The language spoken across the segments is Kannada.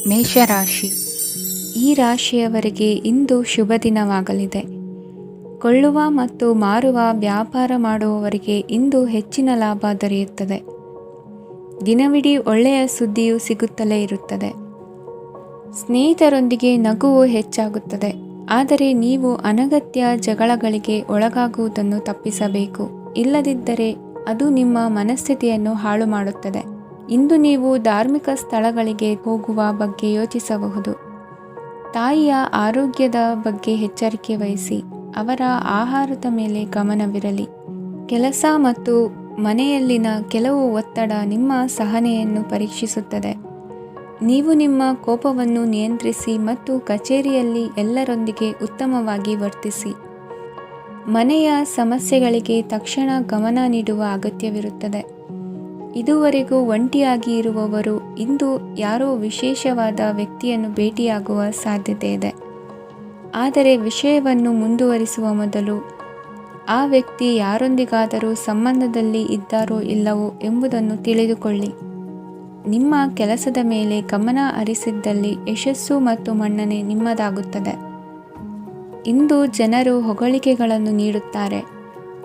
ಮೇಷರಾಶಿ. ಈ ರಾಶಿಯವರಿಗೆ ಇಂದು ಶುಭ ದಿನವಾಗಲಿದೆ. ಕೊಳ್ಳುವ ಮತ್ತು ಮಾರುವ ವ್ಯಾಪಾರ ಮಾಡುವವರಿಗೆ ಇಂದು ಹೆಚ್ಚಿನ ಲಾಭ ದೊರೆಯುತ್ತದೆ. ದಿನವಿಡೀ ಒಳ್ಳೆಯ ಸುದ್ದಿಯು ಸಿಗುತ್ತಲೇ ಇರುತ್ತದೆ. ಸ್ನೇಹಿತರೊಂದಿಗೆ ನಗುವು ಹೆಚ್ಚಾಗುತ್ತದೆ. ಆದರೆ ನೀವು ಅನಗತ್ಯ ಜಗಳಗಳಿಗೆ ಒಳಗಾಗುವುದನ್ನು ತಪ್ಪಿಸಬೇಕು. ಇಲ್ಲದಿದ್ದರೆ ಅದು ನಿಮ್ಮ ಮನಸ್ಥಿತಿಯನ್ನು ಹಾಳು ಮಾಡುತ್ತದೆ. ಇಂದು ನೀವು ಧಾರ್ಮಿಕ ಸ್ಥಳಗಳಿಗೆ ಹೋಗುವ ಬಗ್ಗೆ ಯೋಚಿಸಬಹುದು. ತಾಯಿಯ ಆರೋಗ್ಯದ ಬಗ್ಗೆ ಎಚ್ಚರಿಕೆ ವಹಿಸಿ. ಅವರ ಆಹಾರದ ಮೇಲೆ ಗಮನವಿರಲಿ. ಕೆಲಸ ಮತ್ತು ಮನೆಯಲ್ಲಿನ ಕೆಲವು ಒತ್ತಡ ನಿಮ್ಮ ಸಹನೆಯನ್ನು ಪರೀಕ್ಷಿಸುತ್ತದೆ. ನೀವು ನಿಮ್ಮ ಕೋಪವನ್ನು ನಿಯಂತ್ರಿಸಿ ಮತ್ತು ಕಚೇರಿಯಲ್ಲಿ ಎಲ್ಲರೊಂದಿಗೆ ಉತ್ತಮವಾಗಿ ವರ್ತಿಸಿ. ಮನೆಯ ಸಮಸ್ಯೆಗಳಿಗೆ ತಕ್ಷಣ ಗಮನ ನೀಡುವ ಅಗತ್ಯವಿರುತ್ತದೆ. ಇದುವರೆಗೂ ಒಂಟಿಯಾಗಿ ಇರುವವರು ಇಂದು ಯಾರೋ ವಿಶೇಷವಾದ ವ್ಯಕ್ತಿಯನ್ನು ಭೇಟಿಯಾಗುವ ಸಾಧ್ಯತೆ ಇದೆ. ಆದರೆ ವಿಷಯವನ್ನು ಮುಂದುವರಿಸುವ ಮೊದಲು ಆ ವ್ಯಕ್ತಿ ಯಾರೊಂದಿಗಾದರೂ ಸಂಬಂಧದಲ್ಲಿ ಇದ್ದಾರೋ ಇಲ್ಲವೋ ಎಂಬುದನ್ನು ತಿಳಿದುಕೊಳ್ಳಿ. ನಿಮ್ಮ ಕೆಲಸದ ಮೇಲೆ ಗಮನ ಹರಿಸಿದ್ದಲ್ಲಿ ಯಶಸ್ಸು ಮತ್ತು ಮನ್ನಣೆ ನಿಮ್ಮದಾಗುತ್ತದೆ. ಇಂದು ಜನರು ಹೊಗಳಿಕೆಗಳನ್ನು ನೀಡುತ್ತಾರೆ.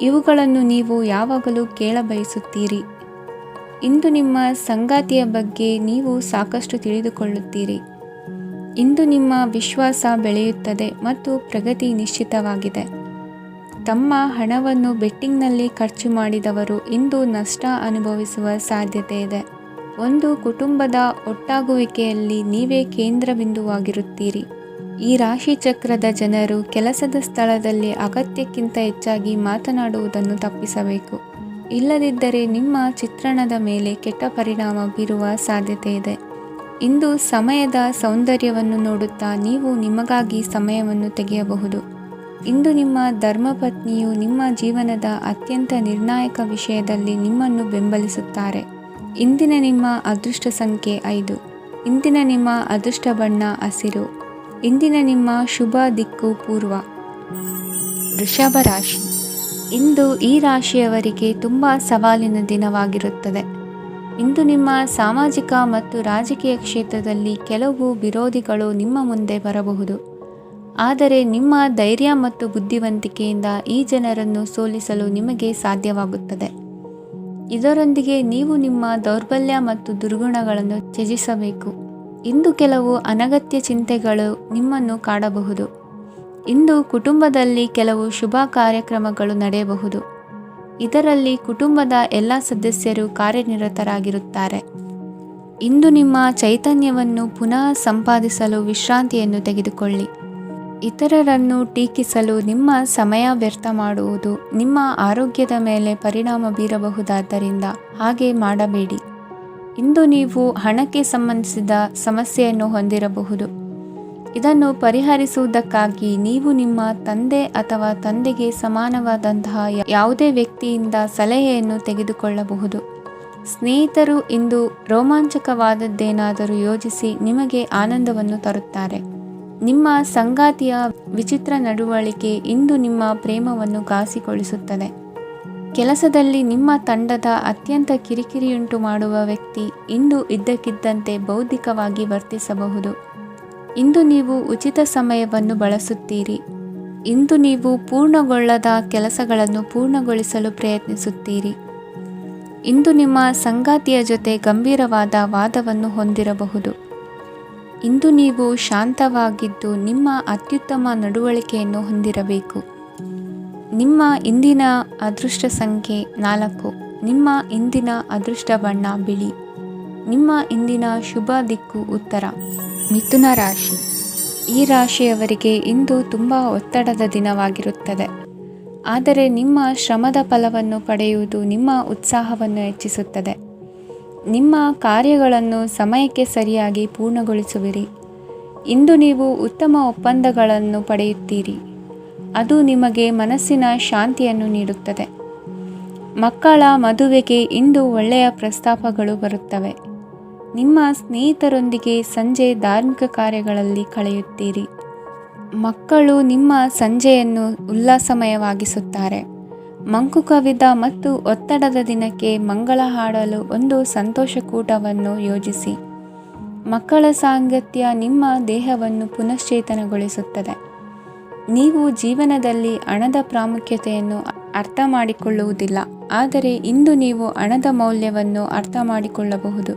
ಇವುಗಳನ್ನು ನೀವು ಯಾವಾಗಲೂ ಕೇಳಬಯಸುತ್ತೀರಿ. ಇಂದು ನಿಮ್ಮ ಸಂಗಾತಿಯ ಬಗ್ಗೆ ನೀವು ಸಾಕಷ್ಟು ತಿಳಿದುಕೊಳ್ಳುತ್ತೀರಿ. ಇಂದು ನಿಮ್ಮ ವಿಶ್ವಾಸ ಬೆಳೆಯುತ್ತದೆ ಮತ್ತು ಪ್ರಗತಿ ನಿಶ್ಚಿತವಾಗಿದೆ. ತಮ್ಮ ಹಣವನ್ನು ಬೆಟ್ಟಿಂಗ್ನಲ್ಲಿ ಖರ್ಚು ಮಾಡಿದವರು ಇಂದು ನಷ್ಟ ಅನುಭವಿಸುವ ಸಾಧ್ಯತೆ ಇದೆ. ಒಂದು ಕುಟುಂಬದ ಒಟ್ಟಾಗುವಿಕೆಯಲ್ಲಿ ನೀವೇ ಕೇಂದ್ರಬಿಂದುವಾಗಿರುತ್ತೀರಿ. ಈ ರಾಶಿ ಚಕ್ರದ ಜನರು ಕೆಲಸದ ಸ್ಥಳದಲ್ಲಿ ಅಗತ್ಯಕ್ಕಿಂತ ಹೆಚ್ಚಾಗಿ ಮಾತನಾಡುವುದನ್ನು ತಪ್ಪಿಸಬೇಕು. ಇಲ್ಲದಿದ್ದರೆ ನಿಮ್ಮ ಚಿತ್ರಣದ ಮೇಲೆ ಕೆಟ್ಟ ಪರಿಣಾಮ ಬೀರುವ ಸಾಧ್ಯತೆ ಇದೆ. ಇಂದು ಸಮಯದ ಸೌಂದರ್ಯವನ್ನು ನೋಡುತ್ತಾ ನೀವು ನಿಮಗಾಗಿ ಸಮಯವನ್ನು ತೆಗೆಯಬಹುದು. ಇಂದು ನಿಮ್ಮ ಧರ್ಮಪತ್ನಿಯು ನಿಮ್ಮ ಜೀವನದ ಅತ್ಯಂತ ನಿರ್ಣಾಯಕ ವಿಷಯದಲ್ಲಿ ನಿಮ್ಮನ್ನು ಬೆಂಬಲಿಸುತ್ತಾರೆ. ಇಂದಿನ ನಿಮ್ಮ ಅದೃಷ್ಟ ಸಂಖ್ಯೆ 5. ಇಂದಿನ ನಿಮ್ಮ ಅದೃಷ್ಟ ಬಣ್ಣ ಹಸಿರು. ಇಂದಿನ ನಿಮ್ಮ ಶುಭ ದಿಕ್ಕು ಪೂರ್ವ. ವೃಷಭ ರಾಶಿ. ಇಂದು ಈ ರಾಶಿಯವರಿಗೆ ತುಂಬ ಸವಾಲಿನ ದಿನವಾಗಿರುತ್ತದೆ. ಇಂದು ನಿಮ್ಮ ಸಾಮಾಜಿಕ ಮತ್ತು ರಾಜಕೀಯ ಕ್ಷೇತ್ರದಲ್ಲಿ ಕೆಲವು ವಿರೋಧಿಗಳು ನಿಮ್ಮ ಮುಂದೆ ಬರಬಹುದು. ಆದರೆ ನಿಮ್ಮ ಧೈರ್ಯ ಮತ್ತು ಬುದ್ಧಿವಂತಿಕೆಯಿಂದ ಈ ಜನರನ್ನು ಸೋಲಿಸಲು ನಿಮಗೆ ಸಾಧ್ಯವಾಗುತ್ತದೆ. ಇದರೊಂದಿಗೆ ನೀವು ನಿಮ್ಮ ದೌರ್ಬಲ್ಯ ಮತ್ತು ದುರ್ಗುಣಗಳನ್ನು ತ್ಯಜಿಸಬೇಕು. ಇಂದು ಕೆಲವು ಅನಗತ್ಯ ಚಿಂತೆಗಳು ನಿಮ್ಮನ್ನು ಕಾಡಬಹುದು. ಇಂದು ಕುಟುಂಬದಲ್ಲಿ ಕೆಲವು ಶುಭ ಕಾರ್ಯಕ್ರಮಗಳು ನಡೆಯಬಹುದು. ಇದರಲ್ಲಿ ಕುಟುಂಬದ ಎಲ್ಲ ಸದಸ್ಯರು ಕಾರ್ಯನಿರತರಾಗಿರುತ್ತಾರೆ. ಇಂದು ನಿಮ್ಮ ಚೈತನ್ಯವನ್ನು ಪುನಃ ಸಂಪಾದಿಸಲು ವಿಶ್ರಾಂತಿಯನ್ನು ತೆಗೆದುಕೊಳ್ಳಿ. ಇತರರನ್ನು ಟೀಕಿಸಲು ನಿಮ್ಮ ಸಮಯ ವ್ಯರ್ಥ ಮಾಡುವುದು ನಿಮ್ಮ ಆರೋಗ್ಯದ ಮೇಲೆ ಪರಿಣಾಮ ಬೀರಬಹುದಾದ್ದರಿಂದ ಹಾಗೆ ಮಾಡಬೇಡಿ. ಇಂದು ನೀವು ಹಣಕ್ಕೆ ಸಂಬಂಧಿಸಿದ ಸಮಸ್ಯೆಯನ್ನು ಹೊಂದಿರಬಹುದು. ಇದನ್ನು ಪರಿಹರಿಸುವುದಕ್ಕಾಗಿ ನೀವು ನಿಮ್ಮ ತಂದೆ ಅಥವಾ ತಂದೆಗೆ ಸಮಾನವಾದಂತಹ ಯಾವುದೇ ವ್ಯಕ್ತಿಯಿಂದ ಸಲಹೆಯನ್ನು ತೆಗೆದುಕೊಳ್ಳಬಹುದು. ಸ್ನೇಹಿತರು ಇಂದು ರೋಮಾಂಚಕವಾದದ್ದೇನಾದರೂ ಯೋಜಿಸಿ ನಿಮಗೆ ಆನಂದವನ್ನು ತರುತ್ತಾರೆ. ನಿಮ್ಮ ಸಂಗಾತಿಯ ವಿಚಿತ್ರ ನಡವಳಿಕೆ ಇಂದು ನಿಮ್ಮ ಪ್ರೇಮವನ್ನು ಘಾಸಿಗೊಳಿಸುತ್ತದೆ. ಕೆಲಸದಲ್ಲಿ ನಿಮ್ಮ ತಂಡದ ಅತ್ಯಂತ ಕಿರಿಕಿರಿಯುಂಟು ಮಾಡುವ ವ್ಯಕ್ತಿ ಇಂದು ಇದ್ದಕ್ಕಿದ್ದಂತೆ ಬೌದ್ಧಿಕವಾಗಿ ವರ್ತಿಸಬಹುದು. ಇಂದು ನೀವು ಉಚಿತ ಸಮಯವನ್ನು ಬಳಸುತ್ತೀರಿ. ಇಂದು ನೀವು ಪೂರ್ಣಗೊಳ್ಳದ ಕೆಲಸಗಳನ್ನು ಪೂರ್ಣಗೊಳಿಸಲು ಪ್ರಯತ್ನಿಸುತ್ತೀರಿ. ಇಂದು ನಿಮ್ಮ ಸಂಗಾತಿಯ ಜೊತೆ ಗಂಭೀರವಾದ ವಾದವನ್ನು ಹೊಂದಿರಬಹುದು. ಇಂದು ನೀವು ಶಾಂತವಾಗಿದ್ದು ನಿಮ್ಮ ಅತ್ಯುತ್ತಮ ನಡವಳಿಕೆಯನ್ನು ಹೊಂದಿರಬೇಕು. ನಿಮ್ಮ ಇಂದಿನ ಅದೃಷ್ಟ ಸಂಖ್ಯೆ 4. ನಿಮ್ಮ ಇಂದಿನ ಅದೃಷ್ಟ ಬಣ್ಣ ಬಿಳಿ. ನಿಮ್ಮ ಇಂದಿನ ಶುಭ ದಿಕ್ಕು ಉತ್ತರ. ಮಿಥುನ ರಾಶಿ. ಈ ರಾಶಿಯವರಿಗೆ ಇಂದು ತುಂಬ ಒತ್ತಡದ ದಿನವಾಗಿರುತ್ತದೆ. ಆದರೆ ನಿಮ್ಮ ಶ್ರಮದ ಫಲವನ್ನು ಪಡೆಯುವುದು ನಿಮ್ಮ ಉತ್ಸಾಹವನ್ನು ಹೆಚ್ಚಿಸುತ್ತದೆ. ನಿಮ್ಮ ಕಾರ್ಯಗಳನ್ನು ಸಮಯಕ್ಕೆ ಸರಿಯಾಗಿ ಪೂರ್ಣಗೊಳಿಸುವಿರಿ. ಇಂದು ನೀವು ಉತ್ತಮ ಒಪ್ಪಂದಗಳನ್ನು ಪಡೆಯುತ್ತೀರಿ. ಅದು ನಿಮಗೆ ಮನಸ್ಸಿನ ಶಾಂತಿಯನ್ನು ನೀಡುತ್ತದೆ. ಮಕ್ಕಳ ಮದುವೆಗೆ ಇಂದು ಒಳ್ಳೆಯ ಪ್ರಸ್ತಾಪಗಳು ಬರುತ್ತವೆ. ನಿಮ್ಮ ಸ್ನೇಹಿತರೊಂದಿಗೆ ಸಂಜೆ ಧಾರ್ಮಿಕ ಕಾರ್ಯಗಳಲ್ಲಿ ಕಳೆಯುತ್ತೀರಿ. ಮಕ್ಕಳು ನಿಮ್ಮ ಸಂಜೆಯನ್ನು ಉಲ್ಲಾಸಮಯವಾಗಿಸುತ್ತಾರೆ. ಮಂಕು ಕವಿದ ಮತ್ತು ಒತ್ತಡದ ದಿನಕ್ಕೆ ಮಂಗಳ ಹಾಡಲು ಒಂದು ಸಂತೋಷಕೂಟವನ್ನು ಯೋಜಿಸಿ. ಮಕ್ಕಳ ಸಾಂಗತ್ಯ ನಿಮ್ಮ ದೇಹವನ್ನು ಪುನಶ್ಚೇತನಗೊಳಿಸುತ್ತದೆ. ನೀವು ಜೀವನದಲ್ಲಿ ಹಣದ ಪ್ರಾಮುಖ್ಯತೆಯನ್ನು ಅರ್ಥ ಮಾಡಿಕೊಳ್ಳುವುದಿಲ್ಲ, ಆದರೆ ಇಂದು ನೀವು ಹಣದ ಮೌಲ್ಯವನ್ನು ಅರ್ಥ ಮಾಡಿಕೊಳ್ಳಬಹುದು.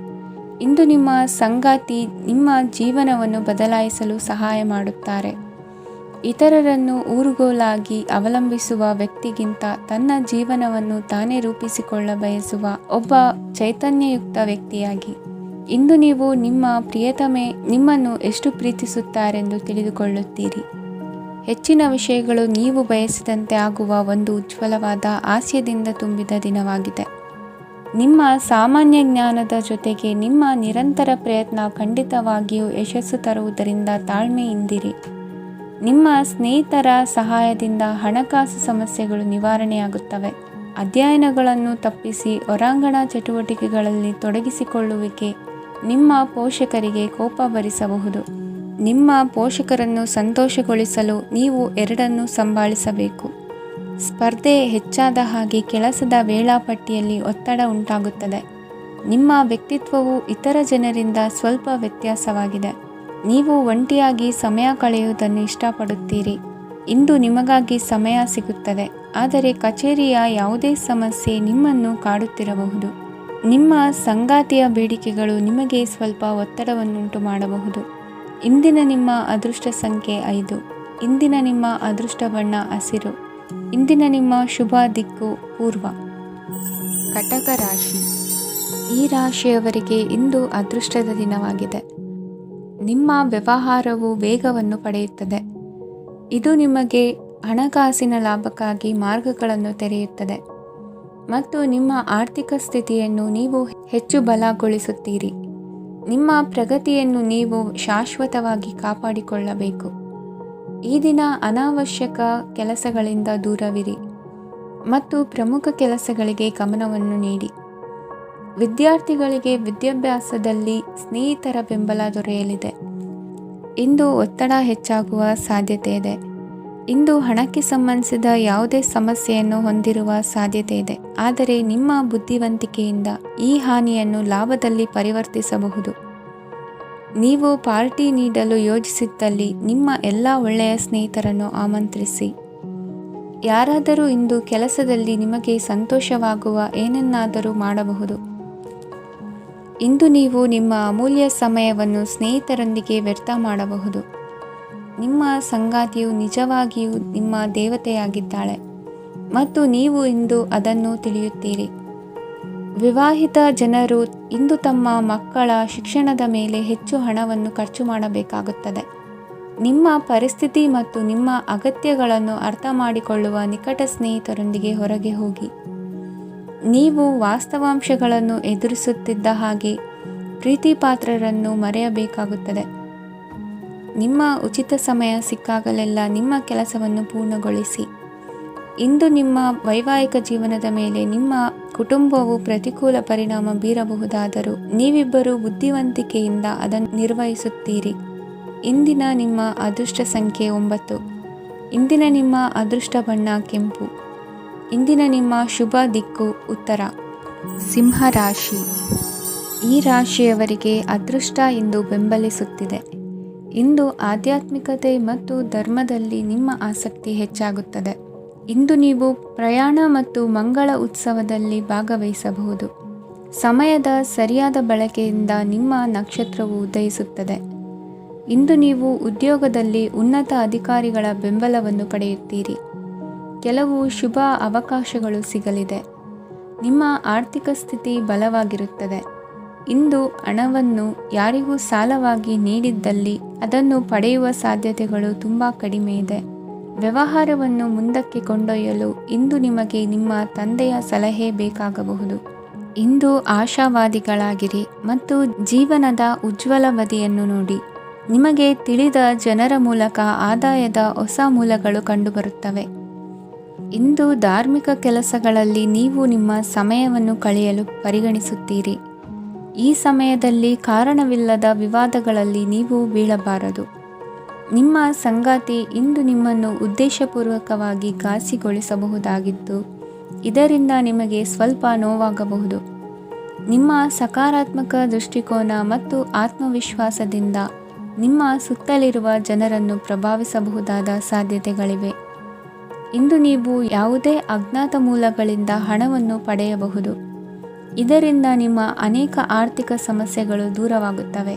ಇಂದು ನಿಮ್ಮ ಸಂಗಾತಿ ನಿಮ್ಮ ಜೀವನವನ್ನು ಬದಲಾಯಿಸಲು ಸಹಾಯ ಮಾಡುತ್ತಾರೆ. ಇತರರನ್ನು ಊರುಗೋಲಾಗಿ ಅವಲಂಬಿಸುವ ವ್ಯಕ್ತಿಗಿಂತ ತನ್ನ ಜೀವನವನ್ನು ತಾನೇ ರೂಪಿಸಿಕೊಳ್ಳ ಬಯಸುವ ಒಬ್ಬ ಚೈತನ್ಯಯುಕ್ತ ವ್ಯಕ್ತಿಯಾಗಿ. ಇಂದು ನೀವು ನಿಮ್ಮ ಪ್ರಿಯತಮೆ ನಿಮ್ಮನ್ನು ಎಷ್ಟು ಪ್ರೀತಿಸುತ್ತಾರೆಂದು ತಿಳಿದುಕೊಳ್ಳುತ್ತೀರಿ. ಹೆಚ್ಚಿನ ವಿಷಯಗಳು ನೀವು ಬಯಸಿದಂತೆ ಆಗುವ ಒಂದು ಉಜ್ವಲವಾದ ಹಾಸ್ಯದಿಂದ ತುಂಬಿದ ದಿನವಾಗಿದೆ. ನಿಮ್ಮ ಸಾಮಾನ್ಯ ಜ್ಞಾನದ ಜೊತೆಗೆ ನಿಮ್ಮ ನಿರಂತರ ಪ್ರಯತ್ನ ಖಂಡಿತವಾಗಿಯೂ ಯಶಸ್ಸು ತರುವುದರಿಂದ ತಾಳ್ಮೆಯಿಂದಿರಿ. ನಿಮ್ಮ ಸ್ನೇಹಿತರ ಸಹಾಯದಿಂದ ಹಣಕಾಸು ಸಮಸ್ಯೆಗಳು ನಿವಾರಣೆಯಾಗುತ್ತವೆ. ಅಧ್ಯಯನಗಳನ್ನು ತಪ್ಪಿಸಿ ಹೊರಾಂಗಣ ಚಟುವಟಿಕೆಗಳಲ್ಲಿ ತೊಡಗಿಸಿಕೊಳ್ಳುವಿಕೆ ನಿಮ್ಮ ಪೋಷಕರಿಗೆ ಕೋಪ ಭರಿಸಬಹುದು. ನಿಮ್ಮ ಪೋಷಕರನ್ನು ಸಂತೋಷಗೊಳಿಸಲು ನೀವು ಎರಡನ್ನೂ ಸಂಭಾಳಿಸಬೇಕು. ಸ್ಪರ್ಧೆ ಹೆಚ್ಚಾದ ಹಾಗೆ ಕೆಲಸದ ವೇಳಾಪಟ್ಟಿಯಲ್ಲಿ ಒತ್ತಡ ಉಂಟಾಗುತ್ತದೆ. ನಿಮ್ಮ ವ್ಯಕ್ತಿತ್ವವು ಇತರ ಜನರಿಂದ ಸ್ವಲ್ಪ ವ್ಯತ್ಯಾಸವಾಗಿದೆ. ನೀವು ಒಂಟಿಯಾಗಿ ಸಮಯ ಕಳೆಯುವುದನ್ನು ಇಷ್ಟಪಡುತ್ತೀರಿ. ಇಂದು ನಿಮಗಾಗಿ ಸಮಯ ಸಿಗುತ್ತದೆ, ಆದರೆ ಕಚೇರಿಯ ಯಾವುದೇ ಸಮಸ್ಯೆ ನಿಮ್ಮನ್ನು ಕಾಡುತ್ತಿರಬಹುದು. ನಿಮ್ಮ ಸಂಗಾತಿಯ ಬೇಡಿಕೆಗಳು ನಿಮಗೆ ಸ್ವಲ್ಪ ಒತ್ತಡವನ್ನುಂಟು ಮಾಡಬಹುದು. ಇಂದಿನ ನಿಮ್ಮ ಅದೃಷ್ಟ ಸಂಖ್ಯೆ 5. ಇಂದಿನ ನಿಮ್ಮ ಅದೃಷ್ಟ ಬಣ್ಣ ಹಸಿರು. ಇಂದಿನ ನಿಮ್ಮ ಶುಭ ದಿಕ್ಕು ಪೂರ್ವ. ಕಟಕ ರಾಶಿ. ಈ ರಾಶಿಯವರಿಗೆ ಇಂದು ಅದೃಷ್ಟದ ದಿನವಾಗಿದೆ. ನಿಮ್ಮ ವ್ಯವಹಾರವು ವೇಗವನ್ನು ಪಡೆಯುತ್ತದೆ. ಇದು ನಿಮಗೆ ಹಣಕಾಸಿನ ಲಾಭಕ್ಕಾಗಿ ಮಾರ್ಗಗಳನ್ನು ತೆರೆಯುತ್ತದೆ ಮತ್ತು ನಿಮ್ಮ ಆರ್ಥಿಕ ಸ್ಥಿತಿಯನ್ನು ನೀವು ಹೆಚ್ಚು ಬಲಗೊಳಿಸುತ್ತೀರಿ. ನಿಮ್ಮ ಪ್ರಗತಿಯನ್ನು ನೀವು ಶಾಶ್ವತವಾಗಿ ಕಾಪಾಡಿಕೊಳ್ಳಬೇಕು. ಈ ದಿನ ಅನಾವಶ್ಯಕ ಕೆಲಸಗಳಿಂದ ದೂರವಿರಿ ಮತ್ತು ಪ್ರಮುಖ ಕೆಲಸಗಳಿಗೆ ಗಮನವನ್ನು ನೀಡಿ. ವಿದ್ಯಾರ್ಥಿಗಳಿಗೆ ವಿದ್ಯಾಭ್ಯಾಸದಲ್ಲಿ ಸ್ನೇಹಿತರ ಬೆಂಬಲ ದೊರೆಯಲಿದೆ. ಇಂದು ಒತ್ತಡ ಹೆಚ್ಚಾಗುವ ಸಾಧ್ಯತೆ ಇದೆ. ಇಂದು ಹಣಕ್ಕೆ ಸಂಬಂಧಿಸಿದ ಯಾವುದೇ ಸಮಸ್ಯೆಯನ್ನು ಹೊಂದಿರುವ ಸಾಧ್ಯತೆ ಇದೆ, ಆದರೆ ನಿಮ್ಮ ಬುದ್ಧಿವಂತಿಕೆಯಿಂದ ಈ ಹಾನಿಯನ್ನು ಲಾಭದಲ್ಲಿ ಪರಿವರ್ತಿಸಬಹುದು. ನೀವು ಪಾರ್ಟಿ ನೀಡಲು ಯೋಜಿಸಿದ್ದಲ್ಲಿ ನಿಮ್ಮ ಎಲ್ಲ ಒಳ್ಳೆಯ ಸ್ನೇಹಿತರನ್ನು ಆಮಂತ್ರಿಸಿ. ಯಾರಾದರೂ ಇಂದು ಕೆಲಸದಲ್ಲಿ ನಿಮಗೆ ಸಂತೋಷವಾಗುವ ಏನನ್ನಾದರೂ ಮಾಡಬಹುದು. ಇಂದು ನೀವು ನಿಮ್ಮ ಅಮೂಲ್ಯ ಸಮಯವನ್ನು ಸ್ನೇಹಿತರೊಂದಿಗೆ ವ್ಯರ್ಥ ಮಾಡಬಹುದು. ನಿಮ್ಮ ಸಂಗಾತಿಯು ನಿಜವಾಗಿಯೂ ನಿಮ್ಮ ದೇವತೆಯಾಗಿದ್ದಾಳೆ ಮತ್ತು ನೀವು ಇಂದು ಅದನ್ನು ತಿಳಿಯುತ್ತೀರಿ. ವಿವಾಹಿತ ಜನರು ಇಂದು ತಮ್ಮ ಮಕ್ಕಳ ಶಿಕ್ಷಣದ ಮೇಲೆ ಹೆಚ್ಚು ಹಣವನ್ನು ಖರ್ಚು ಮಾಡಬೇಕಾಗುತ್ತದೆ. ನಿಮ್ಮ ಪರಿಸ್ಥಿತಿ ಮತ್ತು ನಿಮ್ಮ ಅಗತ್ಯಗಳನ್ನು ಅರ್ಥ ಮಾಡಿಕೊಳ್ಳುವ ನಿಕಟ ಸ್ನೇಹಿತರೊಂದಿಗೆ ಹೊರಗೆ ಹೋಗಿ. ನೀವು ವಾಸ್ತವಾಂಶಗಳನ್ನು ಎದುರಿಸುತ್ತಿದ್ದ ಹಾಗೆ ಪ್ರೀತಿಪಾತ್ರರನ್ನು ಮರೆಯಬೇಕಾಗುತ್ತದೆ. ನಿಮ್ಮ ಉಚಿತ ಸಮಯ ಸಿಕ್ಕಾಗಲೆಲ್ಲ ನಿಮ್ಮ ಕೆಲಸವನ್ನು ಪೂರ್ಣಗೊಳಿಸಿ. ಇಂದು ನಿಮ್ಮ ವೈವಾಹಿಕ ಜೀವನದ ಮೇಲೆ ನಿಮ್ಮ ಕುಟುಂಬವು ಪ್ರತಿಕೂಲ ಪರಿಣಾಮ ಬೀರಬಹುದಾದರೂ ನೀವಿಬ್ಬರು ಬುದ್ಧಿವಂತಿಕೆಯಿಂದ ಅದನ್ನು ನಿರ್ವಹಿಸುತ್ತೀರಿ. ಇಂದಿನ ನಿಮ್ಮ ಅದೃಷ್ಟ ಸಂಖ್ಯೆ 9. ಇಂದಿನ ನಿಮ್ಮ ಅದೃಷ್ಟ ಬಣ್ಣ ಕೆಂಪು. ಇಂದಿನ ನಿಮ್ಮ ಶುಭ ದಿಕ್ಕು ಉತ್ತರ. ಸಿಂಹ ರಾಶಿ. ಈ ರಾಶಿಯವರಿಗೆ ಅದೃಷ್ಟ ಇಂದು ಬೆಂಬಲಿಸುತ್ತಿದೆ. ಇಂದು ಆಧ್ಯಾತ್ಮಿಕತೆ ಮತ್ತು ಧರ್ಮದಲ್ಲಿ ನಿಮ್ಮ ಆಸಕ್ತಿ ಹೆಚ್ಚಾಗುತ್ತದೆ. ಇಂದು ನೀವು ಪ್ರಯಾಣ ಮತ್ತು ಮಂಗಳ ಉತ್ಸವದಲ್ಲಿ ಭಾಗವಹಿಸಬಹುದು. ಸಮಯದ ಸರಿಯಾದ ಬಳಕೆಯಿಂದ ನಿಮ್ಮ ನಕ್ಷತ್ರವು ಉದಯಿಸುತ್ತದೆ. ಇಂದು ನೀವು ಉದ್ಯೋಗದಲ್ಲಿ ಉನ್ನತ ಅಧಿಕಾರಿಗಳ ಬೆಂಬಲವನ್ನು ಪಡೆಯುತ್ತೀರಿ. ಕೆಲವು ಶುಭ ಅವಕಾಶಗಳು ಸಿಗಲಿದೆ. ನಿಮ್ಮ ಆರ್ಥಿಕ ಸ್ಥಿತಿ ಬಲವಾಗಿರುತ್ತದೆ. ಇಂದು ಹಣವನ್ನು ಯಾರಿಗೂ ಸಾಲವಾಗಿ ನೀಡಿದ್ದಲ್ಲಿ ಅದನ್ನು ಪಡೆಯುವ ಸಾಧ್ಯತೆಗಳು ತುಂಬ ಕಡಿಮೆ ಇದೆ. ವ್ಯವಹಾರವನ್ನು ಮುಂದಕ್ಕೆ ಕೊಂಡೊಯ್ಯಲು ಇಂದು ನಿಮಗೆ ನಿಮ್ಮ ತಂದೆಯ ಸಲಹೆ ಬೇಕಾಗಬಹುದು. ಇಂದು ಆಶಾವಾದಿಗಳಾಗಿರಿ ಮತ್ತು ಜೀವನದ ಉಜ್ವಲ ಬದಿಯನ್ನು ನೋಡಿ. ನಿಮಗೆ ತಿಳಿದ ಜನರ ಮೂಲಕ ಆದಾಯದ ಹೊಸ ಮೂಲಗಳು ಕಂಡುಬರುತ್ತವೆ. ಇಂದು ಧಾರ್ಮಿಕ ಕೆಲಸಗಳಲ್ಲಿ ನೀವು ನಿಮ್ಮ ಸಮಯವನ್ನು ಕಳೆಯಲು ಪರಿಗಣಿಸುತ್ತೀರಿ. ಈ ಸಮಯದಲ್ಲಿ ಕಾರಣವಿಲ್ಲದ ವಿವಾದಗಳಲ್ಲಿ ನೀವು ಬೀಳಬಾರದು. ನಿಮ್ಮ ಸಂಗಾತಿ ಇಂದು ನಿಮ್ಮನ್ನು ಉದ್ದೇಶಪೂರ್ವಕವಾಗಿ ಘಾಸಿಗೊಳಿಸಬಹುದಾಗಿದ್ದು ಇದರಿಂದ ನಿಮಗೆ ಸ್ವಲ್ಪ ನೋವಾಗಬಹುದು. ನಿಮ್ಮ ಸಕಾರಾತ್ಮಕ ದೃಷ್ಟಿಕೋನ ಮತ್ತು ಆತ್ಮವಿಶ್ವಾಸದಿಂದ ನಿಮ್ಮ ಸುತ್ತಲಿರುವ ಜನರನ್ನು ಪ್ರಭಾವಿಸಬಹುದಾದ ಸಾಧ್ಯತೆಗಳಿವೆ. ಇಂದು ನೀವು ಯಾವುದೇ ಅಜ್ಞಾತ ಮೂಲಗಳಿಂದ ಹಣವನ್ನು ಪಡೆಯಬಹುದು. ಇದರಿಂದ ನಿಮ್ಮ ಅನೇಕ ಆರ್ಥಿಕ ಸಮಸ್ಯೆಗಳು ದೂರವಾಗುತ್ತವೆ.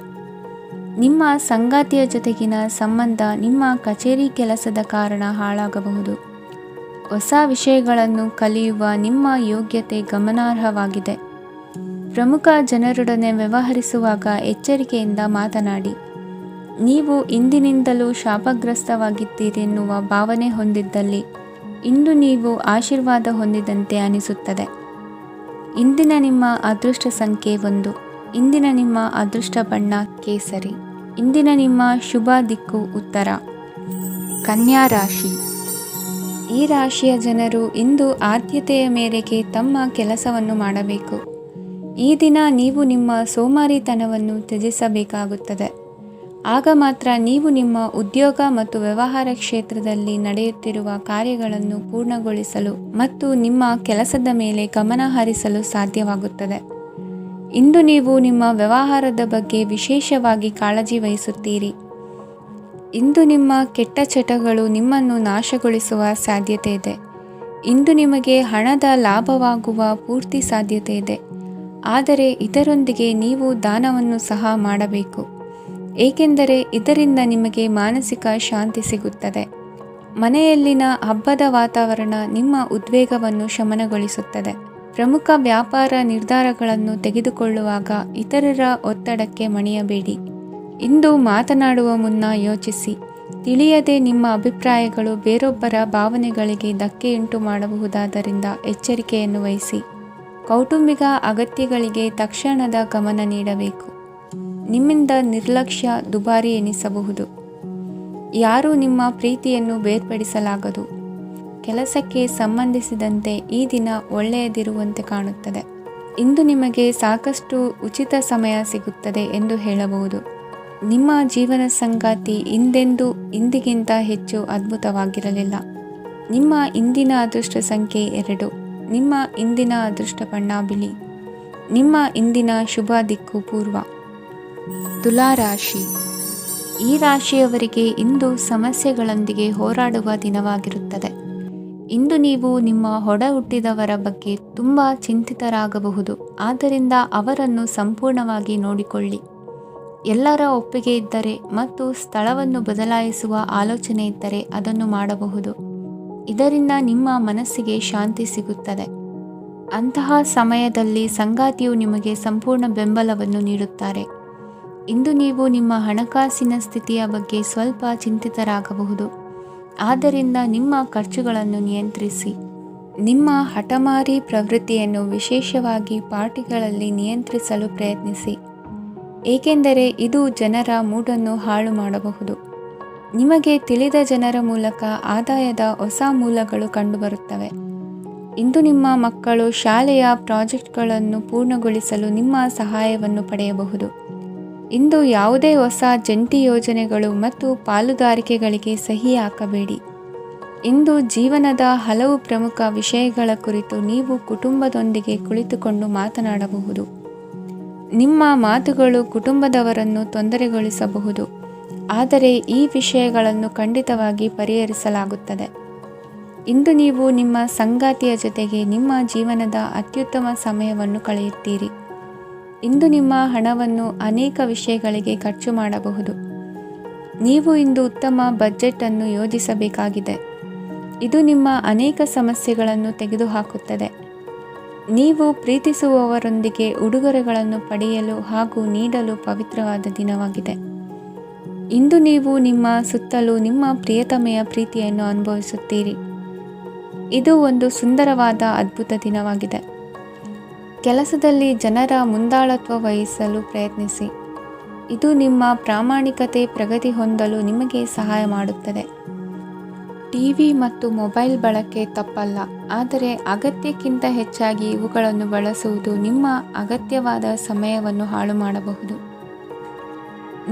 ನಿಮ್ಮ ಸಂಗಾತಿಯ ಜೊತೆಗಿನ ಸಂಬಂಧ ನಿಮ್ಮ ಕಚೇರಿ ಕೆಲಸದ ಕಾರಣ ಹಾಳಾಗಬಹುದು. ಹೊಸ ವಿಷಯಗಳನ್ನು ಕಲಿಯುವ ನಿಮ್ಮ ಯೋಗ್ಯತೆ ಗಮನಾರ್ಹವಾಗಿದೆ. ಪ್ರಮುಖ ಜನರೊಡನೆ ವ್ಯವಹರಿಸುವಾಗ ಎಚ್ಚರಿಕೆಯಿಂದ ಮಾತನಾಡಿ. ನೀವು ಇಂದಿನಿಂದಲೂ ಶಾಪಗ್ರಸ್ತವಾಗಿದ್ದೀರೆನ್ನುವ ಭಾವನೆ ಹೊಂದಿದ್ದಲ್ಲಿ ಇಂದು ನೀವು ಆಶೀರ್ವಾದ ಹೊಂದಿದಂತೆ ಅನಿಸುತ್ತದೆ. ಇಂದಿನ ನಿಮ್ಮ ಅದೃಷ್ಟ ಸಂಖ್ಯೆ 1. ಇಂದಿನ ನಿಮ್ಮ ಅದೃಷ್ಟ ಬಣ್ಣ ಕೇಸರಿ. ಇಂದಿನ ನಿಮ್ಮ ಶುಭ ದಿಕ್ಕು ಉತ್ತರ. ಕನ್ಯಾ ರಾಶಿ. ಈ ರಾಶಿಯ ಜನರು ಇಂದು ಆದ್ಯತೆಯ ಮೇರೆಗೆ ತಮ್ಮ ಕೆಲಸವನ್ನು ಮಾಡಬೇಕು. ಈ ದಿನ ನೀವು ನಿಮ್ಮ ಸೋಮಾರಿತನವನ್ನು ತ್ಯಜಿಸಬೇಕಾಗುತ್ತದೆ. ಆಗ ಮಾತ್ರ ನೀವು ನಿಮ್ಮ ಉದ್ಯೋಗ ಮತ್ತು ವ್ಯವಹಾರ ಕ್ಷೇತ್ರದಲ್ಲಿ ನಡೆಯುತ್ತಿರುವ ಕಾರ್ಯಗಳನ್ನು ಪೂರ್ಣಗೊಳಿಸಲು ಮತ್ತು ನಿಮ್ಮ ಕೆಲಸದ ಮೇಲೆ ಗಮನ ಹರಿಸಲು ಸಾಧ್ಯವಾಗುತ್ತದೆ. ಇಂದು ನೀವು ನಿಮ್ಮ ವ್ಯವಹಾರದ ಬಗ್ಗೆ ವಿಶೇಷವಾಗಿ ಕಾಳಜಿ ವಹಿಸುತ್ತೀರಿ. ಇಂದು ನಿಮ್ಮ ಕೆಟ್ಟ ಚಟಗಳು ನಿಮ್ಮನ್ನು ನಾಶಗೊಳಿಸುವ ಸಾಧ್ಯತೆ ಇದೆ. ಇಂದು ನಿಮಗೆ ಹಣದ ಲಾಭವಾಗುವ ಪೂರ್ತಿ ಸಾಧ್ಯತೆ ಇದೆ. ಆದರೆ ಇದರೊಂದಿಗೆ ನೀವು ದಾನವನ್ನು ಸಹ ಮಾಡಬೇಕು, ಏಕೆಂದರೆ ಇದರಿಂದ ನಿಮಗೆ ಮಾನಸಿಕ ಶಾಂತಿ ಸಿಗುತ್ತದೆ. ಮನೆಯಲ್ಲಿನ ಹಬ್ಬದ ವಾತಾವರಣ ನಿಮ್ಮ ಉದ್ವೇಗವನ್ನು ಶಮನಗೊಳಿಸುತ್ತದೆ. ಪ್ರಮುಖ ವ್ಯಾಪಾರ ನಿರ್ಧಾರಗಳನ್ನು ತೆಗೆದುಕೊಳ್ಳುವಾಗ ಇತರರ ಒತ್ತಡಕ್ಕೆ ಮಣಿಯಬೇಡಿ. ಇಂದು ಮಾತನಾಡುವ ಮುನ್ನ ಯೋಚಿಸಿ. ತಿಳಿಯದೆ ನಿಮ್ಮ ಅಭಿಪ್ರಾಯಗಳು ಬೇರೊಬ್ಬರ ಭಾವನೆಗಳಿಗೆ ಧಕ್ಕೆಯುಂಟು ಮಾಡಬಹುದಾದ್ದರಿಂದ ಎಚ್ಚರಿಕೆಯನ್ನು ವಹಿಸಿ. ಕೌಟುಂಬಿಕ ಅಗತ್ಯಗಳಿಗೆ ತಕ್ಷಣದ ಗಮನ ನೀಡಬೇಕು. ನಿಮ್ಮಿಂದ ನಿರ್ಲಕ್ಷ್ಯ ದುಬಾರಿ ಎನಿಸಬಹುದು. ಯಾರೂ ನಿಮ್ಮ ಪ್ರೀತಿಯನ್ನು ಬೇರ್ಪಡಿಸಲಾಗದು. ಕೆಲಸಕ್ಕೆ ಸಂಬಂಧಿಸಿದಂತೆ ಈ ದಿನ ಒಳ್ಳೆಯದಿರುವಂತೆ ಕಾಣುತ್ತದೆ. ಇಂದು ನಿಮಗೆ ಸಾಕಷ್ಟು ಉಚಿತ ಸಮಯ ಸಿಗುತ್ತದೆ ಎಂದು ಹೇಳಬಹುದು. ನಿಮ್ಮ ಜೀವನ ಸಂಗಾತಿ ಇಂದಿಗಿಂತ ಹೆಚ್ಚು ಅದ್ಭುತವಾಗಿರಲಿಲ್ಲ. ನಿಮ್ಮ ಇಂದಿನ ಅದೃಷ್ಟ ಸಂಖ್ಯೆ 2. ನಿಮ್ಮ ಇಂದಿನ ಅದೃಷ್ಟ ಬಣ್ಣ ಬಿಳಿ. ನಿಮ್ಮ ಇಂದಿನ ಶುಭ ದಿಕ್ಕು ಪೂರ್ವ. ತುಲಾ ರಾಶಿ. ಈ ರಾಶಿಯವರಿಗೆ ಇಂದು ಸಮಸ್ಯೆಗಳೊಂದಿಗೆ ಹೋರಾಡುವ ದಿನವಾಗಿರುತ್ತದೆ. ಇಂದು ನೀವು ನಿಮ್ಮ ಒಡ ಹುಟ್ಟಿದವರ ಬಗ್ಗೆ ತುಂಬ ಚಿಂತಿತರಾಗಬಹುದು. ಆದ್ದರಿಂದ ಅವರನ್ನು ಸಂಪೂರ್ಣವಾಗಿ ನೋಡಿಕೊಳ್ಳಿ. ಎಲ್ಲರ ಒಪ್ಪಿಗೆ ಇದ್ದರೆ ಮತ್ತು ಸ್ಥಳವನ್ನು ಬದಲಾಯಿಸುವ ಆಲೋಚನೆ ಇದ್ದರೆ ಅದನ್ನು ಮಾಡಬಹುದು. ಇದರಿಂದ ನಿಮ್ಮ ಮನಸ್ಸಿಗೆ ಶಾಂತಿ ಸಿಗುತ್ತದೆ. ಅಂತಹ ಸಮಯದಲ್ಲಿ ಸಂಗಾತಿಯು ನಿಮಗೆ ಸಂಪೂರ್ಣ ಬೆಂಬಲವನ್ನು ನೀಡುತ್ತಾರೆ. ಇಂದು ನೀವು ನಿಮ್ಮ ಹಣಕಾಸಿನ ಸ್ಥಿತಿಯ ಬಗ್ಗೆ ಸ್ವಲ್ಪ ಚಿಂತಿತರಾಗಬಹುದು. ಆದ್ದರಿಂದ ನಿಮ್ಮ ಖರ್ಚುಗಳನ್ನು ನಿಯಂತ್ರಿಸಿ. ನಿಮ್ಮ ಹಠಮಾರಿ ಪ್ರವೃತ್ತಿಯನ್ನು ವಿಶೇಷವಾಗಿ ಪಾರ್ಟಿಗಳಲ್ಲಿ ನಿಯಂತ್ರಿಸಲು ಪ್ರಯತ್ನಿಸಿ, ಏಕೆಂದರೆ ಇದು ಜನರ ಮೂಡನ್ನು ಹಾಳು ಮಾಡಬಹುದು. ನಿಮಗೆ ತಿಳಿದ ಜನರ ಮೂಲಕ ಆದಾಯದ ಹೊಸ ಮೂಲಗಳು ಕಂಡುಬರುತ್ತವೆ. ಇಂದು ನಿಮ್ಮ ಮಕ್ಕಳು ಶಾಲೆಯ ಪ್ರಾಜೆಕ್ಟ್ಗಳನ್ನು ಪೂರ್ಣಗೊಳಿಸಲು ನಿಮ್ಮ ಸಹಾಯವನ್ನು ಪಡೆಯಬಹುದು. ಇಂದು ಯಾವುದೇ ಹೊಸ ಜಂಟಿ ಯೋಜನೆಗಳು ಮತ್ತು ಪಾಲುದಾರಿಕೆಗಳಿಗೆ ಸಹಿ ಹಾಕಬೇಡಿ. ಇಂದು ಜೀವನದ ಹಲವು ಪ್ರಮುಖ ವಿಷಯಗಳ ಕುರಿತು ನೀವು ಕುಟುಂಬದೊಂದಿಗೆ ಕುಳಿತುಕೊಂಡು ಮಾತನಾಡಬಹುದು. ನಿಮ್ಮ ಮಾತುಗಳು ಕುಟುಂಬದವರನ್ನು ತೊಂದರೆಗೊಳಿಸಬಹುದು, ಆದರೆ ಈ ವಿಷಯಗಳನ್ನು ಖಂಡಿತವಾಗಿ ಪರಿಹರಿಸಲಾಗುತ್ತದೆ. ಇಂದು ನೀವು ನಿಮ್ಮ ಸಂಗಾತಿಯ ಜೊತೆಗೆ ನಿಮ್ಮ ಜೀವನದ ಅತ್ಯುತ್ತಮ ಸಮಯವನ್ನು ಕಳೆಯುತ್ತೀರಿ. ಇಂದು ನಿಮ್ಮ ಹಣವನ್ನು ಅನೇಕ ವಿಷಯಗಳಿಗೆ ಖರ್ಚು ಮಾಡಬಹುದು. ನೀವು ಇಂದು ಉತ್ತಮ ಬಜೆಟ್ ಅನ್ನು ಯೋಜಿಸಬೇಕಾಗಿದೆ. ಇದು ನಿಮ್ಮ ಅನೇಕ ಸಮಸ್ಯೆಗಳನ್ನು ತೆಗೆದುಹಾಕುತ್ತದೆ. ನೀವು ಪ್ರೀತಿಸುವವರೊಂದಿಗೆ ಉಡುಗೊರೆಗಳನ್ನು ಪಡೆಯಲು ಹಾಗೂ ನೀಡಲು ಪವಿತ್ರವಾದ ದಿನವಾಗಿದೆ. ಇಂದು ನೀವು ನಿಮ್ಮ ಸುತ್ತಲೂ ನಿಮ್ಮ ಪ್ರಿಯತಮೆಯ ಪ್ರೀತಿಯನ್ನು ಅನುಭವಿಸುತ್ತೀರಿ. ಇದು ಒಂದು ಸುಂದರವಾದ ಅದ್ಭುತ ದಿನವಾಗಿದೆ. ಕೆಲಸದಲ್ಲಿ ಜನರ ಮುಂದಾಳತ್ವ ವಹಿಸಲು ಪ್ರಯತ್ನಿಸಿ. ಇದು ನಿಮ್ಮ ಪ್ರಾಮಾಣಿಕತೆ ಪ್ರಗತಿ ಹೊಂದಲು ನಿಮಗೆ ಸಹಾಯ ಮಾಡುತ್ತದೆ. ಟಿವಿ ಮತ್ತು ಮೊಬೈಲ್ ಬಳಕೆ ತಪ್ಪಲ್ಲ, ಆದರೆ ಅಗತ್ಯಕ್ಕಿಂತ ಹೆಚ್ಚಾಗಿ ಇವುಗಳನ್ನು ಬಳಸುವುದು ನಿಮ್ಮ ಅಗತ್ಯವಾದ ಸಮಯವನ್ನು ಹಾಳು ಮಾಡಬಹುದು.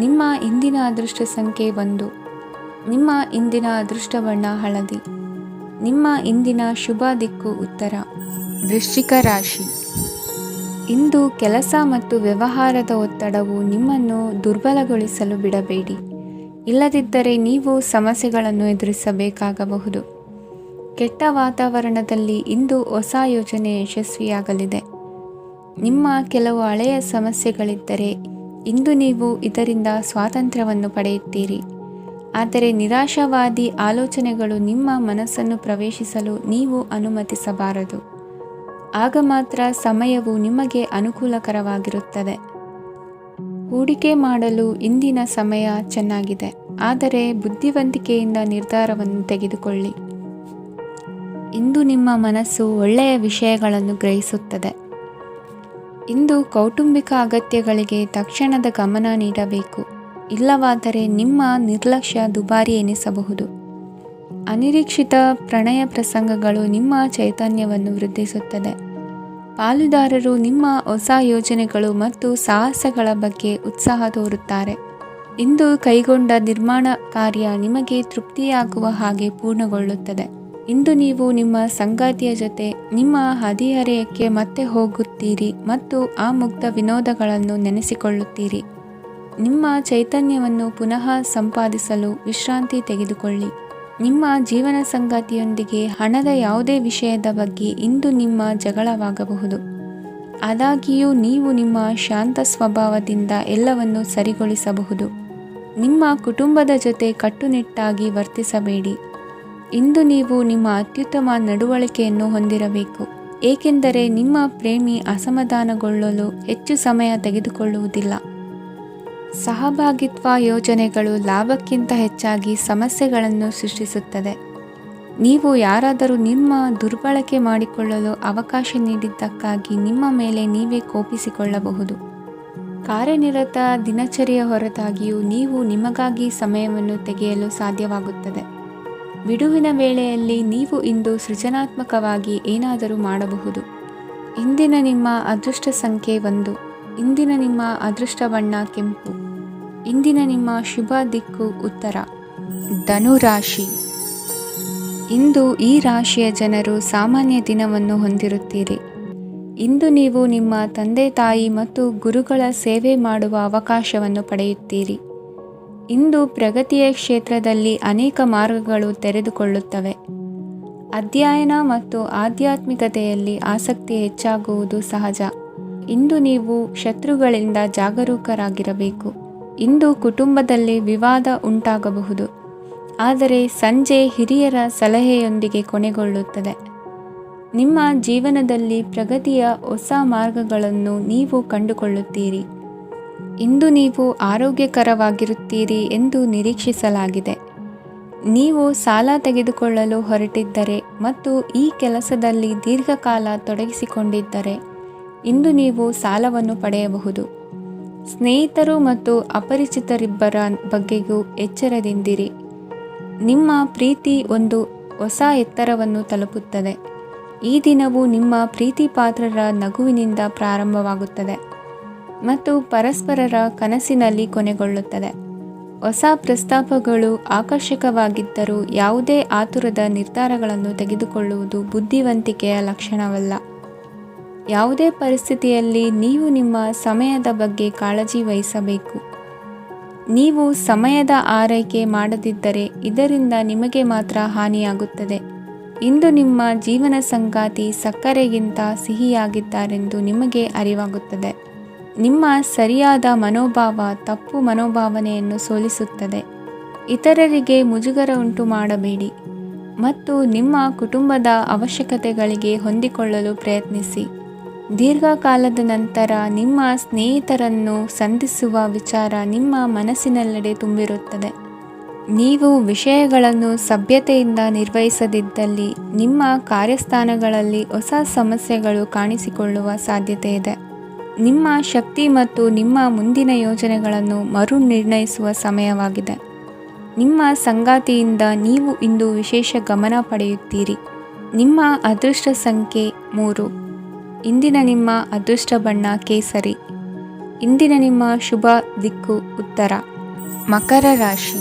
ನಿಮ್ಮ ಇಂದಿನ ಅದೃಷ್ಟ ಸಂಖ್ಯೆ 1. ನಿಮ್ಮ ಇಂದಿನ ಅದೃಷ್ಟ ಬಣ್ಣ ಹಳದಿ. ನಿಮ್ಮ ಇಂದಿನ ಶುಭ ದಿಕ್ಕು ಉತ್ತರ. ವೃಶ್ಚಿಕ ರಾಶಿ. ಇಂದು ಕೆಲಸ ಮತ್ತು ವ್ಯವಹಾರದ ಒತ್ತಡವು ನಿಮ್ಮನ್ನು ದುರ್ಬಲಗೊಳಿಸಲು ಬಿಡಬೇಡಿ. ಇಲ್ಲದಿದ್ದರೆ ನೀವು ಸಮಸ್ಯೆಗಳನ್ನು ಎದುರಿಸಬೇಕಾಗಬಹುದು. ಕೆಟ್ಟ ವಾತಾವರಣದಲ್ಲಿ ಇಂದು ಹೊಸ ಯೋಜನೆ ಯಶಸ್ವಿಯಾಗಲಿದೆ. ನಿಮ್ಮ ಕೆಲವು ಹಳೆಯ ಸಮಸ್ಯೆಗಳಿದ್ದರೆ ಇಂದು ನೀವು ಇದರಿಂದ ಸ್ವಾತಂತ್ರ್ಯವನ್ನು ಪಡೆಯುತ್ತೀರಿ. ಆದರೆ ನಿರಾಶಾವಾದಿ ಆಲೋಚನೆಗಳು ನಿಮ್ಮ ಮನಸ್ಸನ್ನು ಪ್ರವೇಶಿಸಲು ನೀವು ಅನುಮತಿಸಬಾರದು. ಆಗ ಮಾತ್ರ ಸಮಯವು ನಿಮಗೆ ಅನುಕೂಲಕರವಾಗಿರುತ್ತದೆ. ಹೂಡಿಕೆ ಮಾಡಲು ಇಂದಿನ ಸಮಯ ಚೆನ್ನಾಗಿದೆ, ಆದರೆ ಬುದ್ಧಿವಂತಿಕೆಯಿಂದ ನಿರ್ಧಾರವನ್ನು ತೆಗೆದುಕೊಳ್ಳಿ. ಇಂದು ನಿಮ್ಮ ಮನಸ್ಸು ಒಳ್ಳೆಯ ವಿಷಯಗಳನ್ನು ಗ್ರಹಿಸುತ್ತದೆ. ಇಂದು ಕೌಟುಂಬಿಕ ಅಗತ್ಯಗಳಿಗೆ ತಕ್ಷಣದ ಗಮನ ನೀಡಬೇಕು. ಇಲ್ಲವಾದರೆ ನಿಮ್ಮ ನಿರ್ಲಕ್ಷ್ಯ ದುಬಾರಿ ಎನಿಸಬಹುದು. ಅನಿರೀಕ್ಷಿತ ಪ್ರಣಯ ಪ್ರಸಂಗಗಳು ನಿಮ್ಮ ಚೈತನ್ಯವನ್ನು ವೃದ್ಧಿಸುತ್ತದೆ. ಪಾಲುದಾರರು ನಿಮ್ಮ ಹೊಸ ಯೋಜನೆಗಳು ಮತ್ತು ಸಾಹಸಗಳ ಬಗ್ಗೆ ಉತ್ಸಾಹ ತೋರುತ್ತಾರೆ. ಇಂದು ಕೈಗೊಂಡ ನಿರ್ಮಾಣ ಕಾರ್ಯ ನಿಮಗೆ ತೃಪ್ತಿಯಾಗುವ ಹಾಗೆ ಪೂರ್ಣಗೊಳ್ಳುತ್ತದೆ. ಇಂದು ನೀವು ನಿಮ್ಮ ಸಂಗಾತಿಯ ಜೊತೆ ನಿಮ್ಮ ಹದಿಹರೆಯಕ್ಕೆ ಮತ್ತೆ ಹೋಗುತ್ತೀರಿ ಮತ್ತು ಆ ಮುಗ್ಧ ವಿನೋದಗಳನ್ನು ನೆನೆಸಿಕೊಳ್ಳುತ್ತೀರಿ. ನಿಮ್ಮ ಚೈತನ್ಯವನ್ನು ಪುನಃ ಸಂಪಾದಿಸಲು ವಿಶ್ರಾಂತಿ ತೆಗೆದುಕೊಳ್ಳಿ. ನಿಮ್ಮ ಜೀವನ ಸಂಗಾತಿಯೊಂದಿಗೆ ಹಣದ ಯಾವುದೇ ವಿಷಯದ ಬಗ್ಗೆ ಇಂದು ನಿಮ್ಮ ಜಗಳವಾಗಬಹುದು. ಆದಾಗ್ಯೂ ನೀವು ನಿಮ್ಮ ಶಾಂತ ಸ್ವಭಾವದಿಂದ ಎಲ್ಲವನ್ನೂ ಸರಿಗೊಳಿಸಬಹುದು. ನಿಮ್ಮ ಕುಟುಂಬದ ಜೊತೆ ಕಟ್ಟುನಿಟ್ಟಾಗಿ ವರ್ತಿಸಬೇಡಿ. ಇಂದು ನೀವು ನಿಮ್ಮ ಅತ್ಯುತ್ತಮ ನಡವಳಿಕೆಯನ್ನು ಹೊಂದಿರಬೇಕು, ಏಕೆಂದರೆ ನಿಮ್ಮ ಪ್ರೇಮಿ ಅಸಮಾಧಾನಗೊಳ್ಳಲು ಹೆಚ್ಚು ಸಮಯ ತೆಗೆದುಕೊಳ್ಳುವುದಿಲ್ಲ. ಸಹಭಾಗಿತ್ವ ಯೋಜನೆಗಳು ಲಾಭಕ್ಕಿಂತ ಹೆಚ್ಚಾಗಿ ಸಮಸ್ಯೆಗಳನ್ನು ಸೃಷ್ಟಿಸುತ್ತದೆ. ನೀವು ಯಾರಾದರೂ ನಿಮ್ಮ ದುರ್ಬಳಕೆ ಮಾಡಿಕೊಳ್ಳಲು ಅವಕಾಶ ನೀಡಿದ್ದಕ್ಕಾಗಿ ನಿಮ್ಮ ಮೇಲೆ ನೀವೇ ಕೋಪಿಸಿಕೊಳ್ಳಬಹುದು. ಕಾರ್ಯನಿರತ ದಿನಚರಿಯ ಹೊರತಾಗಿಯೂ ನೀವು ನಿಮಗಾಗಿ ಸಮಯವನ್ನು ತೆಗೆಯಲು ಸಾಧ್ಯವಾಗುತ್ತದೆ. ಬಿಡುವಿನ ವೇಳೆಯಲ್ಲಿ ನೀವು ಇಂದು ಸೃಜನಾತ್ಮಕವಾಗಿ ಏನಾದರೂ ಮಾಡಬಹುದು. ಇಂದಿನ ನಿಮ್ಮ ಅದೃಷ್ಟ ಸಂಖ್ಯೆ 1. ಇಂದಿನ ನಿಮ್ಮ ಅದೃಷ್ಟ ಬಣ್ಣ ಕೆಂಪು. ಇಂದಿನ ನಿಮ್ಮ ಶುಭ ದಿಕ್ಕು ಉತ್ತರ. ಧನುರಾಶಿ. ಇಂದು ಈ ರಾಶಿಯ ಜನರು ಸಾಮಾನ್ಯ ದಿನವನ್ನು ಹೊಂದಿರುತ್ತೀರಿ. ಇಂದು ನೀವು ನಿಮ್ಮ ತಂದೆ ತಾಯಿ ಮತ್ತು ಗುರುಗಳ ಸೇವೆ ಮಾಡುವ ಅವಕಾಶವನ್ನು ಪಡೆಯುತ್ತೀರಿ. ಇಂದು ಪ್ರಗತಿಯ ಕ್ಷೇತ್ರದಲ್ಲಿ ಅನೇಕ ಮಾರ್ಗಗಳು ತೆರೆದುಕೊಳ್ಳುತ್ತವೆ. ಅಧ್ಯಯನ ಮತ್ತು ಆಧ್ಯಾತ್ಮಿಕತೆಯಲ್ಲಿ ಆಸಕ್ತಿ ಹೆಚ್ಚಾಗುವುದು ಸಹಜ. ಇಂದು ನೀವು ಶತ್ರುಗಳಿಂದ ಜಾಗರೂಕರಾಗಿರಬೇಕು. ಇಂದು ಕುಟುಂಬದಲ್ಲಿ ವಿವಾದ ಉಂಟಾಗಬಹುದು, ಆದರೆ ಸಂಜೆ ಹಿರಿಯರ ಸಲಹೆಯೊಂದಿಗೆ ಕೊನೆಗೊಳ್ಳುತ್ತದೆ. ನಿಮ್ಮ ಜೀವನದಲ್ಲಿ ಪ್ರಗತಿಯ ಹೊಸ ಮಾರ್ಗಗಳನ್ನು ನೀವು ಕಂಡುಕೊಳ್ಳುತ್ತೀರಿ. ಇಂದು ನೀವು ಆರೋಗ್ಯಕರವಾಗಿರುತ್ತೀರಿ ಎಂದು ನಿರೀಕ್ಷಿಸಲಾಗಿದೆ. ನೀವು ಸಾಲ ತೆಗೆದುಕೊಳ್ಳಲು ಹೊರಟಿದ್ದರೆ ಮತ್ತು ಈ ಕೆಲಸದಲ್ಲಿ ದೀರ್ಘಕಾಲ ತೊಡಗಿಸಿಕೊಂಡಿದ್ದರೆ ಇಂದು ನೀವು ಸಾಲವನ್ನು ಪಡೆಯಬಹುದು. ಸ್ನೇಹಿತರು ಮತ್ತು ಅಪರಿಚಿತರಿಬ್ಬರ ಬಗ್ಗೆಯೂ ಎಚ್ಚರದಿಂದಿರಿ. ನಿಮ್ಮ ಪ್ರೀತಿ ಒಂದು ಹೊಸ ಎತ್ತರವನ್ನು ತಲುಪುತ್ತದೆ. ಈ ದಿನವು ನಿಮ್ಮ ಪ್ರೀತಿ ಪಾತ್ರರ ನಗುವಿನಿಂದ ಪ್ರಾರಂಭವಾಗುತ್ತದೆ ಮತ್ತು ಪರಸ್ಪರರ ಕನಸಿನಲ್ಲಿ ಕೊನೆಗೊಳ್ಳುತ್ತದೆ. ಹೊಸ ಪ್ರಸ್ತಾಪಗಳು ಆಕರ್ಷಕವಾಗಿದ್ದರೂ ಯಾವುದೇ ಆತುರದ ನಿರ್ಧಾರಗಳನ್ನು ತೆಗೆದುಕೊಳ್ಳುವುದು ಬುದ್ಧಿವಂತಿಕೆಯ ಲಕ್ಷಣವಲ್ಲ. ಯಾವುದೇ ಪರಿಸ್ಥಿತಿಯಲ್ಲಿ ನೀವು ನಿಮ್ಮ ಸಮಯದ ಬಗ್ಗೆ ಕಾಳಜಿ ವಹಿಸಬೇಕು. ನೀವು ಸಮಯದ ಆರೈಕೆ ಮಾಡದಿದ್ದರೆ ಇದರಿಂದ ನಿಮಗೆ ಮಾತ್ರ ಹಾನಿಯಾಗುತ್ತದೆ. ಇಂದು ನಿಮ್ಮ ಜೀವನ ಸಂಗಾತಿ ಸಕ್ಕರೆಗಿಂತ ಸಿಹಿಯಾಗಿದ್ದಾರೆಂದು ನಿಮಗೆ ಅರಿವಾಗುತ್ತದೆ. ನಿಮ್ಮ ಸರಿಯಾದ ಮನೋಭಾವ ತಪ್ಪು ಮನೋಭಾವನೆಯನ್ನು ಸೋಲಿಸುತ್ತದೆ. ಇತರರಿಗೆ ಮುಜುಗರ ಉಂಟು ಮಾಡಬೇಡಿ ಮತ್ತು ನಿಮ್ಮ ಕುಟುಂಬದ ಅವಶ್ಯಕತೆಗಳಿಗೆ ಹೊಂದಿಕೊಳ್ಳಲು ಪ್ರಯತ್ನಿಸಿ. ದೀರ್ಘಕಾಲದ ನಂತರ ನಿಮ್ಮ ಸ್ನೇಹಿತರನ್ನು ಸಂಧಿಸುವ ವಿಚಾರ ನಿಮ್ಮ ಮನಸ್ಸಿನೆಲ್ಲೆಡೆ ತುಂಬಿರುತ್ತದೆ. ನೀವು ವಿಷಯಗಳನ್ನು ಸಭ್ಯತೆಯಿಂದ ನಿರ್ವಹಿಸದಿದ್ದಲ್ಲಿ ನಿಮ್ಮ ಕಾರ್ಯಸ್ಥಾನಗಳಲ್ಲಿ ಹೊಸ ಸಮಸ್ಯೆಗಳು ಕಾಣಿಸಿಕೊಳ್ಳುವ ಸಾಧ್ಯತೆ ಇದೆ. ನಿಮ್ಮ ಶಕ್ತಿ ಮತ್ತು ನಿಮ್ಮ ಮುಂದಿನ ಯೋಜನೆಗಳನ್ನು ಮರು ನಿರ್ಣಯಿಸುವ ಸಮಯವಾಗಿದೆ. ನಿಮ್ಮ ಸಂಗಾತಿಯಿಂದ ನೀವು ಇಂದು ವಿಶೇಷ ಗಮನ ಪಡೆಯುತ್ತೀರಿ. ನಿಮ್ಮ ಅದೃಷ್ಟ ಸಂಖ್ಯೆ 3. ಇಂದಿನ ನಿಮ್ಮ ಅದೃಷ್ಟ ಬಣ್ಣ ಕೇಸರಿ. ಇಂದಿನ ನಿಮ್ಮ ಶುಭ ದಿಕ್ಕು ಉತ್ತರ. ಮಕರ ರಾಶಿ.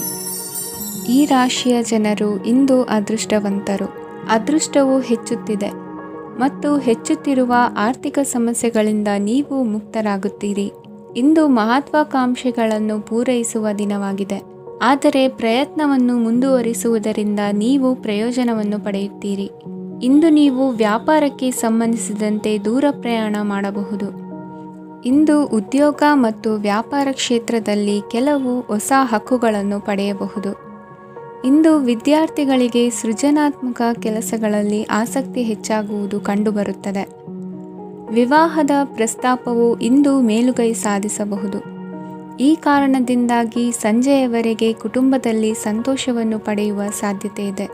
ಈ ರಾಶಿಯ ಜನರು ಇಂದು ಅದೃಷ್ಟವಂತರು. ಅದೃಷ್ಟವು ಹೆಚ್ಚುತ್ತಿದೆ. ಮತ್ತು ಹೆಚ್ಚುತ್ತಿರುವ ಆರ್ಥಿಕ ಸಮಸ್ಯೆಗಳಿಂದ ನೀವು ಮುಕ್ತರಾಗುತ್ತೀರಿ. ಇಂದು ಮಹತ್ವಾಕಾಂಕ್ಷೆಗಳನ್ನು ಪೂರೈಸುವ ದಿನವಾಗಿದೆ. ಆದರೆ ಪ್ರಯತ್ನವನ್ನು ಮುಂದುವರಿಸುವುದರಿಂದ ನೀವು ಪ್ರಯೋಜನವನ್ನು ಪಡೆಯುತ್ತೀರಿ. ಇಂದು ನೀವು ವ್ಯಾಪಾರಕ್ಕೆ ಸಂಬಂಧಿಸಿದಂತೆ ದೂರ ಪ್ರಯಾಣ ಮಾಡಬಹುದು. ಇಂದು ಉದ್ಯೋಗ ಮತ್ತು ವ್ಯಾಪಾರ ಕ್ಷೇತ್ರದಲ್ಲಿ ಕೆಲವು ಹೊಸ ಹಕ್ಕುಗಳನ್ನು ಪಡೆಯಬಹುದು. ಇಂದು ವಿದ್ಯಾರ್ಥಿಗಳಿಗೆ ಸೃಜನಾತ್ಮಕ ಕೆಲಸಗಳಲ್ಲಿ ಆಸಕ್ತಿ ಹೆಚ್ಚಾಗುವುದು ಕಂಡುಬರುತ್ತದೆ. ವಿವಾಹದ ಪ್ರಸ್ತಾಪವು ಇಂದು ಮೇಲುಗೈ ಸಾಧಿಸಬಹುದು. ಈ ಕಾರಣದಿಂದಾಗಿ ಸಂಜೆಯವರೆಗೆ ಕುಟುಂಬದಲ್ಲಿ ಸಂತೋಷವನ್ನು ಪಡೆಯುವ ಸಾಧ್ಯತೆ ಇದೆ.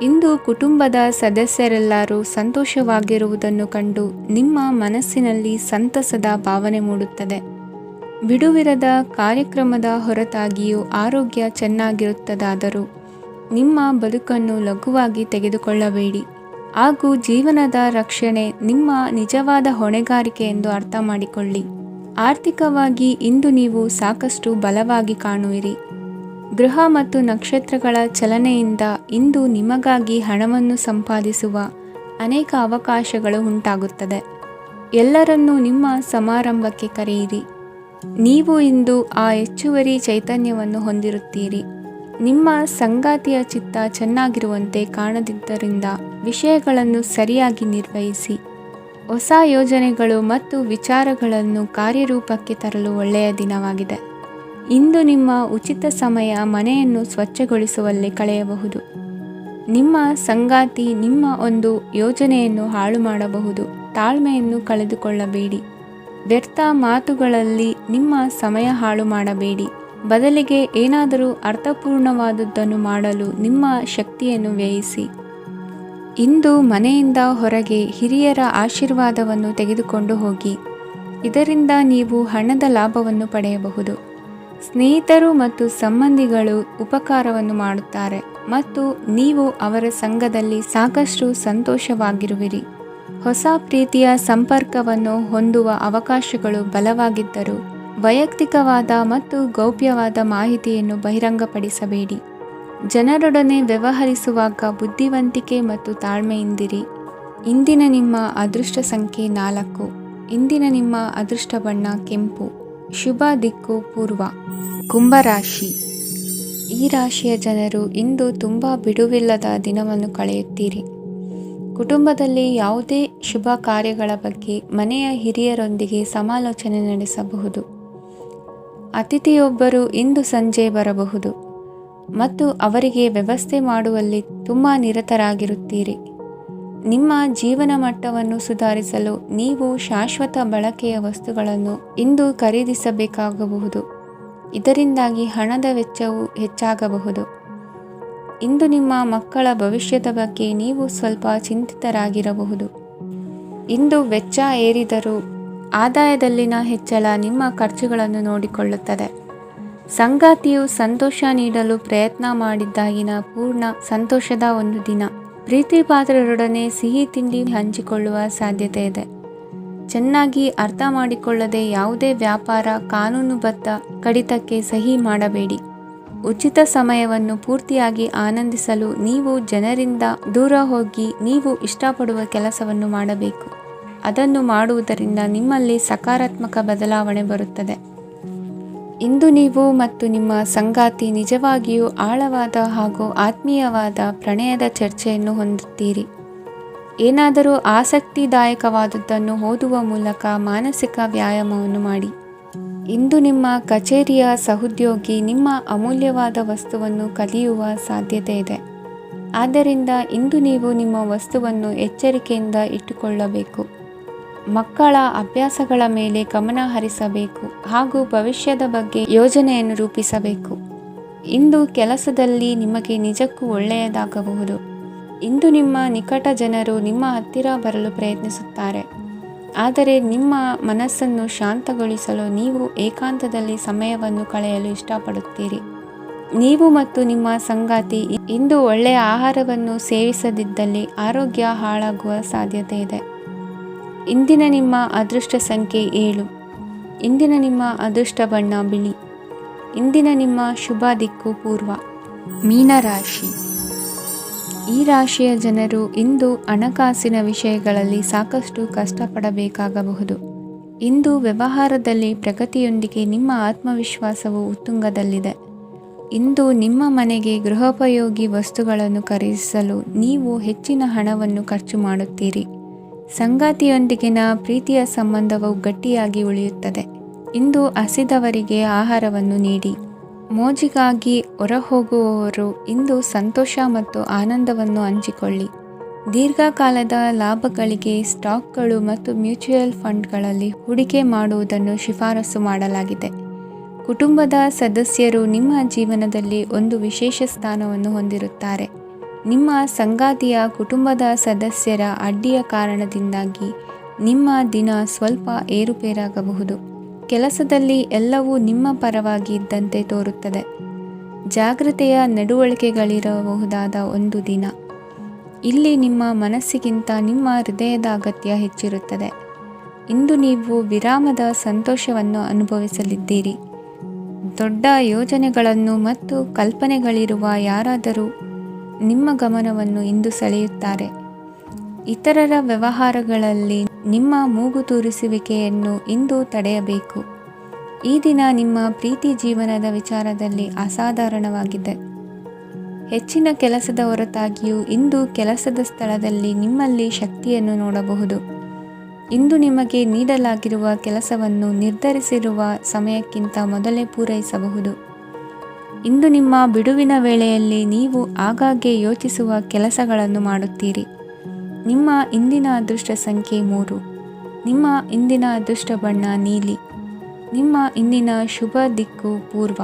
ಇಂದು ಕುಟುಂಬದ ಸದಸ್ಯರೆಲ್ಲರೂ ಸಂತೋಷವಾಗಿರುವುದನ್ನು ಕಂಡು ನಿಮ್ಮ ಮನಸ್ಸಿನಲ್ಲಿ ಸಂತಸದ ಭಾವನೆ ಮೂಡುತ್ತದೆ. ಬಿಡುವಿರದ ಕಾರ್ಯಕ್ರಮದ ಹೊರತಾಗಿಯೂ ಆರೋಗ್ಯ ಚೆನ್ನಾಗಿರುತ್ತದಾದರೂ ನಿಮ್ಮ ಬದುಕನ್ನು ಲಘುವಾಗಿ ತೆಗೆದುಕೊಳ್ಳಬೇಡಿ ಹಾಗೂ ಜೀವನದ ರಕ್ಷಣೆ ನಿಮ್ಮ ನಿಜವಾದ ಹೊಣೆಗಾರಿಕೆ ಎಂದು ಅರ್ಥ ಮಾಡಿಕೊಳ್ಳಿ. ಆರ್ಥಿಕವಾಗಿ ಇಂದು ನೀವು ಸಾಕಷ್ಟು ಬಲವಾಗಿ ಕಾಣುವಿರಿ. ಗ್ರಹ ಮತ್ತು ನಕ್ಷತ್ರಗಳ ಚಲನೆಯಿಂದ ಇಂದು ನಿಮಗಾಗಿ ಹಣವನ್ನು ಸಂಪಾದಿಸುವ ಅನೇಕ ಅವಕಾಶಗಳು ಉಂಟಾಗುತ್ತದೆ. ಎಲ್ಲರನ್ನೂ ನಿಮ್ಮ ಸಮಾರಂಭಕ್ಕೆ ಕರೆಯಿರಿ. ನೀವು ಇಂದು ಆ ಹೆಚ್ಚುವರಿ ಚೈತನ್ಯವನ್ನು ಹೊಂದಿರುತ್ತೀರಿ. ನಿಮ್ಮ ಸಂಗಾತಿಯ ಚಿತ್ತ ಚೆನ್ನಾಗಿರುವಂತೆ ಕಾಣದಿದ್ದರಿಂದ ವಿಷಯಗಳನ್ನು ಸರಿಯಾಗಿ ನಿರ್ವಹಿಸಿ. ಹೊಸ ಯೋಜನೆಗಳು ಮತ್ತು ವಿಚಾರಗಳನ್ನು ಕಾರ್ಯರೂಪಕ್ಕೆ ತರಲು ಒಳ್ಳೆಯ ದಿನವಾಗಿದೆ. ಇಂದು ನಿಮ್ಮ ಉಚಿತ ಸಮಯ ಮನೆಯನ್ನು ಸ್ವಚ್ಛಗೊಳಿಸುವಲ್ಲಿ ಕಳೆಯಬಹುದು. ನಿಮ್ಮ ಸಂಗಾತಿ ನಿಮ್ಮ ಒಂದು ಯೋಜನೆಯನ್ನು ಹಾಳು ಮಾಡಬಹುದು. ತಾಳ್ಮೆಯನ್ನು ಕಳೆದುಕೊಳ್ಳಬೇಡಿ. ವ್ಯರ್ಥ ಮಾತುಗಳಲ್ಲಿ ನಿಮ್ಮ ಸಮಯ ಹಾಳು ಮಾಡಬೇಡಿ. ಬದಲಿಗೆ ಏನಾದರೂ ಅರ್ಥಪೂರ್ಣವಾದುದನ್ನು ಮಾಡಲು ನಿಮ್ಮ ಶಕ್ತಿಯನ್ನು ವ್ಯಯಿಸಿ. ಇಂದು ಮನೆಯಿಂದ ಹೊರಗೆ ಹಿರಿಯರ ಆಶೀರ್ವಾದವನ್ನು ತೆಗೆದುಕೊಂಡು ಹೋಗಿ. ಇದರಿಂದ ನೀವು ಹಣದ ಲಾಭವನ್ನು ಪಡೆಯಬಹುದು. ಸ್ನೇಹಿತರು ಮತ್ತು ಸಂಬಂಧಿಗಳು ಉಪಕಾರವನ್ನು ಮಾಡುತ್ತಾರೆ ಮತ್ತು ನೀವು ಅವರ ಸಂಘದಲ್ಲಿ ಸಾಕಷ್ಟು ಸಂತೋಷವಾಗಿರುವಿರಿ. ಹೊಸ ಪ್ರೀತಿಯ ಸಂಪರ್ಕವನ್ನು ಹೊಂದುವ ಅವಕಾಶಗಳು ಬಲವಾಗಿದ್ದರೂ ವೈಯಕ್ತಿಕವಾದ ಮತ್ತು ಗೌಪ್ಯವಾದ ಮಾಹಿತಿಯನ್ನು ಬಹಿರಂಗಪಡಿಸಬೇಡಿ. ಜನರೊಡನೆ ವ್ಯವಹರಿಸುವಾಗ ಬುದ್ಧಿವಂತಿಕೆ ಮತ್ತು ತಾಳ್ಮೆಯಿಂದಿರಿ. ಇಂದಿನ ನಿಮ್ಮ ಅದೃಷ್ಟ ಸಂಖ್ಯೆ 4. ಇಂದಿನ ನಿಮ್ಮ ಅದೃಷ್ಟ ಬಣ್ಣ ಕೆಂಪು. ಶುಭ ದಿಕ್ಕು ಪೂರ್ವ. ಕುಂಭರಾಶಿ. ಈ ರಾಶಿಯ ಜನರು ಇಂದು ತುಂಬ ಬಿಡುವಿಲ್ಲದ ದಿನವನ್ನು ಕಳೆಯುತ್ತೀರಿ. ಕುಟುಂಬದಲ್ಲಿ ಯಾವುದೇ ಶುಭ ಕಾರ್ಯಗಳ ಬಗ್ಗೆ ಮನೆಯ ಹಿರಿಯರೊಂದಿಗೆ ಸಮಾಲೋಚನೆ ನಡೆಸಬಹುದು. ಅತಿಥಿಯೊಬ್ಬರು ಇಂದು ಸಂಜೆ ಬರಬಹುದು ಮತ್ತು ಅವರಿಗೆ ವ್ಯವಸ್ಥೆ ಮಾಡುವಲ್ಲಿ ತುಂಬ ನಿರತರಾಗಿರುತ್ತೀರಿ. ನಿಮ್ಮ ಜೀವನ ಮಟ್ಟವನ್ನು ಸುಧಾರಿಸಲು ನೀವು ಶಾಶ್ವತ ಬಳಕೆಯ ವಸ್ತುಗಳನ್ನು ಇಂದು ಖರೀದಿಸಬೇಕಾಗಬಹುದು. ಇದರಿಂದಾಗಿ ಹಣದ ವೆಚ್ಚವು ಹೆಚ್ಚಾಗಬಹುದು. ಇಂದು ನಿಮ್ಮ ಮಕ್ಕಳ ಭವಿಷ್ಯದ ಬಗ್ಗೆ ನೀವು ಸ್ವಲ್ಪ ಚಿಂತಿತರಾಗಿರಬಹುದು. ಇಂದು ವೆಚ್ಚ ಏರಿದರೂ ಆದಾಯದಲ್ಲಿನ ಹೆಚ್ಚಳ ನಿಮ್ಮ ಖರ್ಚುಗಳನ್ನು ನೋಡಿಕೊಳ್ಳುತ್ತದೆ. ಸಂಗಾತಿಯು ಸಂತೋಷ ನೀಡಲು ಪ್ರಯತ್ನ ಮಾಡಿದ್ದಾಗಿನ ಪೂರ್ಣ ಸಂತೋಷದ ಒಂದು ದಿನ. ಪ್ರೀತಿ ಪಾತ್ರರೊಡನೆ ಸಿಹಿ ತಿಂಡಿ ಹಂಚಿಕೊಳ್ಳುವ ಸಾಧ್ಯತೆ ಇದೆ. ಚೆನ್ನಾಗಿ ಅರ್ಥ ಮಾಡಿಕೊಳ್ಳದೆ ಯಾವುದೇ ವ್ಯಾಪಾರ ಕಾನೂನುಬದ್ಧ ಕಡಿತಕ್ಕೆ ಸಹಿ ಮಾಡಬೇಡಿ. ಉಚಿತ ಸಮಯವನ್ನು ಪೂರ್ತಿಯಾಗಿ ಆನಂದಿಸಲು ನೀವು ಜನರಿಂದ ದೂರ ಹೋಗಿ ನೀವು ಇಷ್ಟಪಡುವ ಕೆಲಸವನ್ನು ಮಾಡಬೇಕು. ಅದನ್ನು ಮಾಡುವುದರಿಂದ ನಿಮ್ಮಲ್ಲಿ ಸಕಾರಾತ್ಮಕ ಬದಲಾವಣೆ ಬರುತ್ತದೆ. ಇಂದು ನೀವು ಮತ್ತು ನಿಮ್ಮ ಸಂಗಾತಿ ನಿಜವಾಗಿಯೂ ಆಳವಾದ ಹಾಗೂ ಆತ್ಮೀಯವಾದ ಪ್ರಣಯದ ಚರ್ಚೆಯನ್ನು ಹೊಂದುತ್ತೀರಿ. ಏನಾದರೂ ಆಸಕ್ತಿದಾಯಕವಾದುದನ್ನು ಓದುವ ಮೂಲಕ ಮಾನಸಿಕ ವ್ಯಾಯಾಮವನ್ನು ಮಾಡಿ. ಇಂದು ನಿಮ್ಮ ಕಚೇರಿಯ ಸಹೋದ್ಯೋಗಿ ನಿಮ್ಮ ಅಮೂಲ್ಯವಾದ ವಸ್ತುವನ್ನು ಕದಿಯುವ ಸಾಧ್ಯತೆ ಇದೆ. ಆದ್ದರಿಂದ ಇಂದು ನೀವು ನಿಮ್ಮ ವಸ್ತುವನ್ನು ಎಚ್ಚರಿಕೆಯಿಂದ ಇಟ್ಟುಕೊಳ್ಳಬೇಕು. ಮಕ್ಕಳ ಅಭ್ಯಾಸಗಳ ಮೇಲೆ ಗಮನ ಹರಿಸಬೇಕು ಹಾಗೂ ಭವಿಷ್ಯದ ಬಗ್ಗೆ ಯೋಜನೆಯನ್ನು ರೂಪಿಸಬೇಕು. ಇಂದು ಕೆಲಸದಲ್ಲಿ ನಿಮಗೆ ನಿಜಕ್ಕೂ ಒಳ್ಳೆಯದಾಗಬಹುದು. ಇಂದು ನಿಮ್ಮ ನಿಕಟ ಜನರು ನಿಮ್ಮ ಹತ್ತಿರ ಬರಲು ಪ್ರಯತ್ನಿಸುತ್ತಾರೆ. ಆದರೆ ನಿಮ್ಮ ಮನಸ್ಸನ್ನು ಶಾಂತಗೊಳಿಸಲು ನೀವು ಏಕಾಂತದಲ್ಲಿ ಸಮಯವನ್ನು ಕಳೆಯಲು ಇಷ್ಟಪಡುತ್ತೀರಿ. ನೀವು ಮತ್ತು ನಿಮ್ಮ ಸಂಗಾತಿ ಇಂದು ಒಳ್ಳೆಯ ಆಹಾರವನ್ನು ಸೇವಿಸದಿದ್ದಲ್ಲಿ ಆರೋಗ್ಯ ಹಾಳಾಗುವ ಸಾಧ್ಯತೆ ಇದೆ. ಇಂದಿನ ನಿಮ್ಮ ಅದೃಷ್ಟ ಸಂಖ್ಯೆ 7. ಇಂದಿನ ನಿಮ್ಮ ಅದೃಷ್ಟ ಬಣ್ಣ ಬಿಳಿ. ಇಂದಿನ ನಿಮ್ಮ ಶುಭ ದಿಕ್ಕು ಪೂರ್ವ. ಮೀನರಾಶಿ. ಈ ರಾಶಿಯ ಜನರು ಇಂದು ಹಣಕಾಸಿನ ವಿಷಯಗಳಲ್ಲಿ ಸಾಕಷ್ಟು ಕಷ್ಟಪಡಬೇಕಾಗಬಹುದು. ಇಂದು ವ್ಯವಹಾರದಲ್ಲಿ ಪ್ರಗತಿಯೊಂದಿಗೆ ನಿಮ್ಮ ಆತ್ಮವಿಶ್ವಾಸವು ಉತ್ತುಂಗದಲ್ಲಿದೆ. ಇಂದು ನಿಮ್ಮ ಮನೆಗೆ ಗೃಹೋಪಯೋಗಿ ವಸ್ತುಗಳನ್ನು ಖರೀದಿಸಲು ನೀವು ಹೆಚ್ಚಿನ ಹಣವನ್ನು ಖರ್ಚು ಮಾಡುತ್ತೀರಿ. ಸಂಗಾತಿಯೊಂದಿಗಿನ ಪ್ರೀತಿಯ ಸಂಬಂಧವು ಗಟ್ಟಿಯಾಗಿ ಉಳಿಯುತ್ತದೆ. ಇಂದು ಹಸಿದವರಿಗೆ ಆಹಾರವನ್ನು ನೀಡಿ. ಮೋಜಿಗಾಗಿ ಹೊರಹೋಗುವವರು ಇಂದು ಸಂತೋಷ ಮತ್ತು ಆನಂದವನ್ನು ಹಂಚಿಕೊಳ್ಳಿ. ದೀರ್ಘಕಾಲದ ಲಾಭಗಳಿಗೆ ಸ್ಟಾಕ್ಗಳು ಮತ್ತು ಮ್ಯೂಚುವಲ್ ಫಂಡ್ಗಳಲ್ಲಿ ಹೂಡಿಕೆ ಮಾಡುವುದನ್ನು ಶಿಫಾರಸು ಮಾಡಲಾಗಿದೆ. ಕುಟುಂಬದ ಸದಸ್ಯರು ನಿಮ್ಮ ಜೀವನದಲ್ಲಿ ಒಂದು ವಿಶೇಷ ಸ್ಥಾನವನ್ನು ಹೊಂದಿರುತ್ತಾರೆ. ನಿಮ್ಮ ಸಂಗಾತಿಯ ಕುಟುಂಬದ ಸದಸ್ಯರ ಅಡ್ಡಿಯ ಕಾರಣದಿಂದಾಗಿ ನಿಮ್ಮ ದಿನ ಸ್ವಲ್ಪ ಏರುಪೇರಾಗಬಹುದು. ಕೆಲಸದಲ್ಲಿ ಎಲ್ಲವೂ ನಿಮ್ಮ ಪರವಾಗಿ ಇದ್ದಂತೆ ತೋರುತ್ತದೆ. ಜಾಗ್ರತೆಯ ನಡವಳಿಕೆಗಳಿರಬಹುದಾದ ಒಂದು ದಿನ. ಇಲ್ಲಿ ನಿಮ್ಮ ಮನಸ್ಸಿಗಿಂತ ನಿಮ್ಮ ಹೃದಯದ ಅಗತ್ಯ ಹೆಚ್ಚಿರುತ್ತದೆ. ಇಂದು ನೀವು ವಿರಾಮದ ಸಂತೋಷವನ್ನು ಅನುಭವಿಸಲಿದ್ದೀರಿ. ದೊಡ್ಡ ಯೋಜನೆಗಳನ್ನು ಮತ್ತು ಕಲ್ಪನೆಗಳಿರುವ ಯಾರಾದರೂ ನಿಮ್ಮ ಗಮನವನ್ನು ಇಂದು ಸೆಳೆಯುತ್ತಾರೆ. ಇತರರ ವ್ಯವಹಾರಗಳಲ್ಲಿ ನಿಮ್ಮ ಮೂಗು ತೂರಿಸುವಿಕೆಯನ್ನು ಇಂದು ತಡೆಯಬೇಕು. ಈ ದಿನ ನಿಮ್ಮ ಪ್ರೀತಿ ಜೀವನದ ವಿಚಾರದಲ್ಲಿ ಅಸಾಧಾರಣವಾಗಿದೆ. ಹೆಚ್ಚಿನ ಕೆಲಸದ ಹೊರತಾಗಿಯೂ ಇಂದು ಕೆಲಸದ ಸ್ಥಳದಲ್ಲಿ ನಿಮ್ಮಲ್ಲಿ ಶಕ್ತಿಯನ್ನು ನೋಡಬಹುದು. ಇಂದು ನಿಮಗೆ ನೀಡಲಾಗಿರುವ ಕೆಲಸವನ್ನು ನಿರ್ಧರಿಸಿರುವ ಸಮಯಕ್ಕಿಂತ ಮೊದಲೇ ಪೂರೈಸಬಹುದು. ಇಂದು ನಿಮ್ಮ ಬಿಡುವಿನ ವೇಳೆಯಲ್ಲಿ ನೀವು ಆಗಾಗ್ಗೆ ಯೋಚಿಸುವ ಕೆಲಸಗಳನ್ನು ಮಾಡುತ್ತೀರಿ. ನಿಮ್ಮ ಇಂದಿನ ಅದೃಷ್ಟ ಸಂಖ್ಯೆ 3. ನಿಮ್ಮ ಇಂದಿನ ಅದೃಷ್ಟ ಬಣ್ಣ ನೀಲಿ. ನಿಮ್ಮ ಇಂದಿನ ಶುಭ ದಿಕ್ಕು ಪೂರ್ವ.